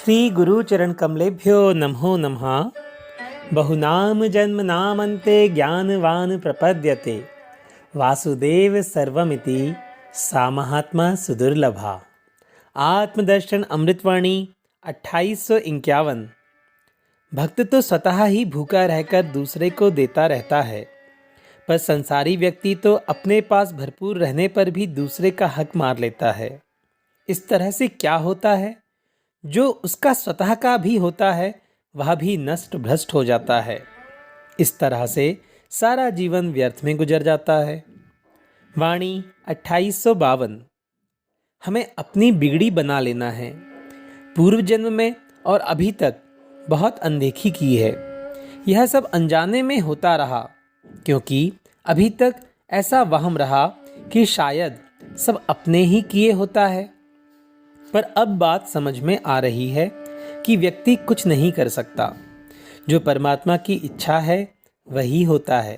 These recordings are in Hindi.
श्री गुरुचरण कमलेभ्यो नमो नमः। बहुनाम जन्मनामन्ते ज्ञानवान् प्रपद्यते वासुदेव सर्वमिति सा महात्मा सुदुर्लभा। आत्मदर्शन अमृतवाणी 2851। भक्त तो स्वतः ही भूखा रहकर दूसरे को देता रहता है, पर संसारी व्यक्ति तो अपने पास भरपूर रहने पर भी दूसरे का हक मार लेता है। इस तरह से क्या होता है, जो उसका स्वतः का भी होता है वह भी नष्ट भ्रष्ट हो जाता है। इस तरह से सारा जीवन व्यर्थ में गुजर जाता है। वाणी 2852। हमें अपनी बिगड़ी बना लेना है। पूर्व जन्म में और अभी तक बहुत अनदेखी की है। यह सब अनजाने में होता रहा, क्योंकि अभी तक ऐसा वहम रहा कि शायद सब अपने ही किए होता है। पर अब बात समझ में आ रही है कि व्यक्ति कुछ नहीं कर सकता। जो परमात्मा की इच्छा है वही होता है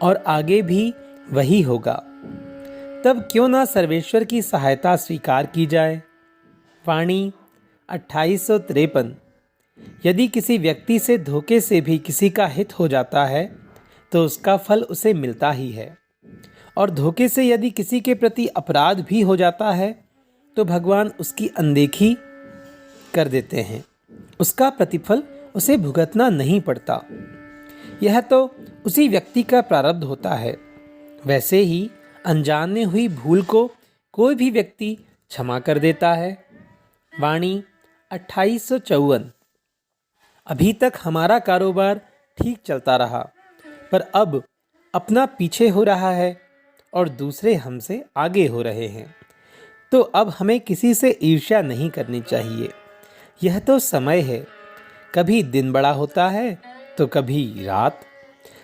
और आगे भी वही होगा। तब क्यों ना सर्वेश्वर की सहायता स्वीकार की जाए। वाणी 2853। यदि किसी व्यक्ति से धोखे से भी किसी का हित हो जाता है तो उसका फल उसे मिलता ही है, और धोखे से यदि किसी के प्रति अपराध भी हो जाता है तो भगवान उसकी अनदेखी कर देते हैं। उसका प्रतिफल उसे भुगतना नहीं पड़ता। यह तो उसी व्यक्ति का प्रारब्ध होता है। वैसे ही अनजाने हुई भूल को कोई भी व्यक्ति क्षमा कर देता है। वाणी 2854। अभी तक हमारा कारोबार ठीक चलता रहा, पर अब अपना पीछे हो रहा है और दूसरे हमसे आगे हो रहे हैं। तो अब हमें किसी से ईर्ष्या नहीं करनी चाहिए। यह तो समय है, कभी दिन बड़ा होता है तो कभी रात।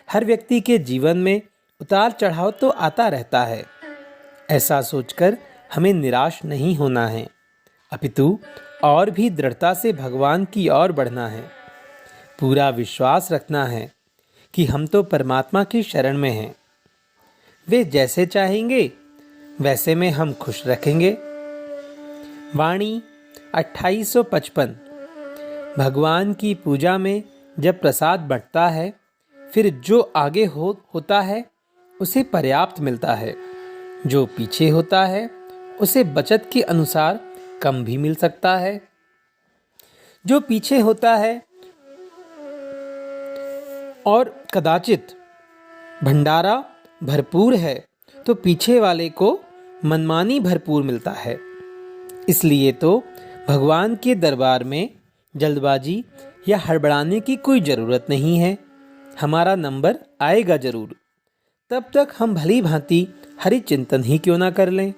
हर व्यक्ति के जीवन में उतार चढ़ाव तो आता रहता है। ऐसा सोचकर हमें निराश नहीं होना है, अपितु और भी दृढ़ता से भगवान की ओर बढ़ना है। पूरा विश्वास रखना है कि हम तो परमात्मा की शरण में हैं। वे जैसे चाहेंगे वैसे में हम खुश रखेंगे। वाणी 2855। भगवान की पूजा में जब प्रसाद बंटता है, फिर जो आगे होता है उसे पर्याप्त मिलता है। जो पीछे होता है उसे बचत के अनुसार कम भी मिल सकता है। जो पीछे होता है और कदाचित भंडारा भरपूर है तो पीछे वाले को मनमानी भरपूर मिलता है। इसलिए तो भगवान के दरबार में जल्दबाजी या हड़बड़ाने की कोई ज़रूरत नहीं है। हमारा नंबर आएगा जरूर। तब तक हम भली भांति हरि चिंतन ही क्यों ना कर लें।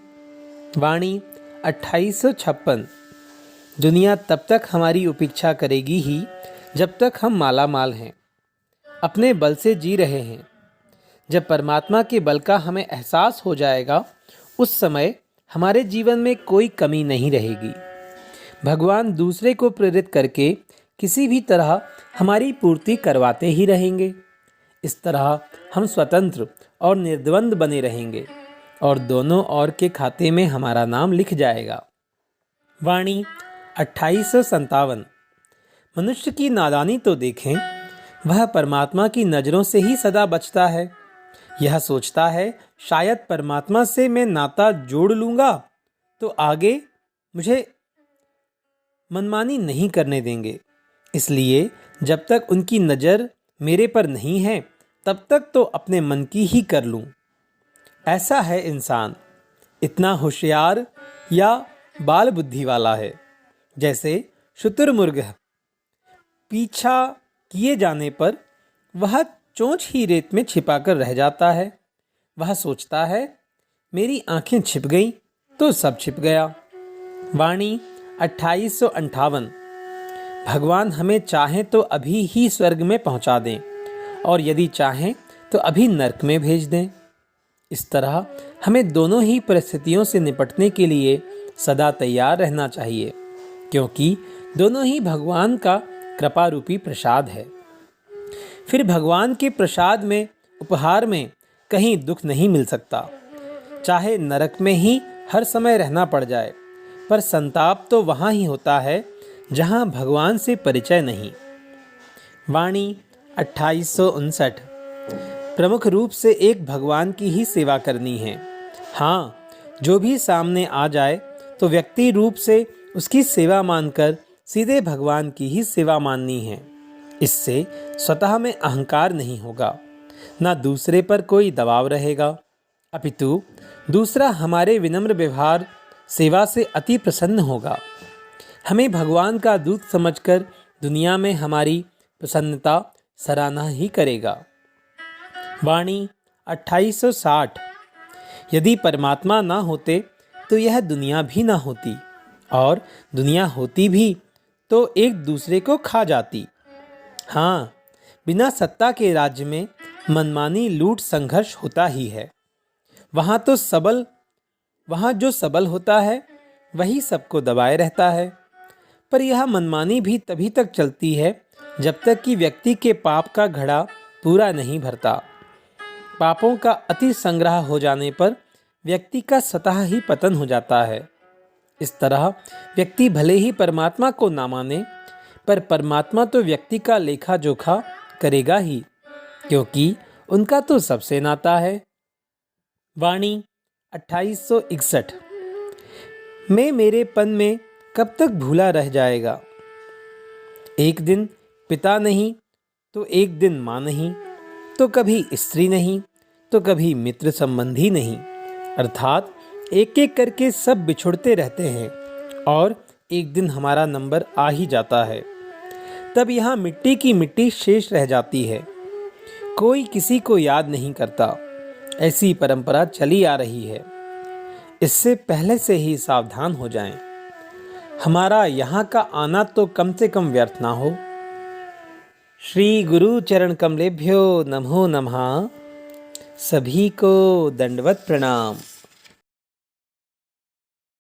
वाणी 2856। दुनिया तब तक हमारी उपेक्षा करेगी ही जब तक हम माला माल हैं, अपने बल से जी रहे हैं। जब परमात्मा के बल का हमें एहसास हो जाएगा, उस समय हमारे जीवन में कोई कमी नहीं रहेगी। भगवान दूसरे को प्रेरित करके किसी भी तरह हमारी पूर्ति करवाते ही रहेंगे। इस तरह हम स्वतंत्र और निर्द्वंद बने रहेंगे और दोनों ओर के खाते में हमारा नाम लिख जाएगा। वाणी 2857। मनुष्य की नादानी तो देखें, वह परमात्मा की नज़रों से ही सदा बचता है। यह सोचता है शायद परमात्मा से मैं नाता जोड़ लूँगा तो आगे मुझे मनमानी नहीं करने देंगे। इसलिए जब तक उनकी नज़र मेरे पर नहीं है तब तक तो अपने मन की ही कर लूँ। ऐसा है इंसान, इतना होशियार या बाल बुद्धि वाला है जैसे शुतुरमुर्ग है। पीछा किए जाने पर वह चोंच ही रेत में छिपाकर रह जाता है। वह सोचता है मेरी आंखें छिप गईं तो सब छिप गया। वाणी 2858। भगवान हमें चाहें तो अभी ही स्वर्ग में पहुंचा दें और यदि चाहें तो अभी नरक में भेज दें। इस तरह हमें दोनों ही परिस्थितियों से निपटने के लिए सदा तैयार रहना चाहिए, क्योंकि दोनों ही भगवान का कृपा रूपी प्रसाद है। फिर भगवान के प्रसाद में, उपहार में कहीं दुख नहीं मिल सकता। चाहे नरक में ही हर समय रहना पड़ जाए, पर संताप तो वहाँ ही होता है जहाँ भगवान से परिचय नहीं। वाणी 2859। प्रमुख रूप से एक भगवान की ही सेवा करनी है। हाँ, जो भी सामने आ जाए तो व्यक्ति रूप से उसकी सेवा मानकर सीधे भगवान की ही सेवा माननी है। इससे स्वतः में अहंकार नहीं होगा, ना दूसरे पर कोई दबाव रहेगा, अपितु दूसरा हमारे विनम्र व्यवहार सेवा से अति प्रसन्न होगा। हमें भगवान का दूत समझकर दुनिया में हमारी प्रसन्नता सराहना ही करेगा। वाणी 2860। यदि परमात्मा ना होते तो यह दुनिया भी ना होती, और दुनिया होती भी तो एक दूसरे को खा जाती। हाँ, बिना सत्ता के राज्य में मनमानी लूट संघर्ष होता ही है। वहाँ जो सबल होता है वही सबको दबाए रहता है। पर यह मनमानी भी तभी तक चलती है जब तक कि व्यक्ति के पाप का घड़ा पूरा नहीं भरता। पापों का अति संग्रह हो जाने पर व्यक्ति का स्वतः ही पतन हो जाता है। इस तरह व्यक्ति भले ही परमात्मा को ना माने, पर परमात्मा तो व्यक्ति का लेखा जोखा करेगा ही, क्योंकि उनका तो सबसे नाता है। वाणी 2861। मैं मेरेपन में कब तक भूला रह जाएगा। एक दिन पिता नहीं तो एक दिन माँ नहीं, तो कभी स्त्री नहीं तो कभी मित्र संबंधी नहीं, अर्थात एक एक करके सब बिछुड़ते रहते हैं और एक दिन हमारा नंबर आ ही जाता है। तब यहाँ मिट्टी की मिट्टी शेष रह जाती है, कोई किसी को याद नहीं करता। ऐसी परंपरा चली आ रही है। इससे पहले से ही सावधान हो जाएं। हमारा यहाँ का आना तो कम से कम व्यर्थ ना हो। श्री गुरु चरण कमलेभ्यो नमो नमः। सभी को दंडवत प्रणाम।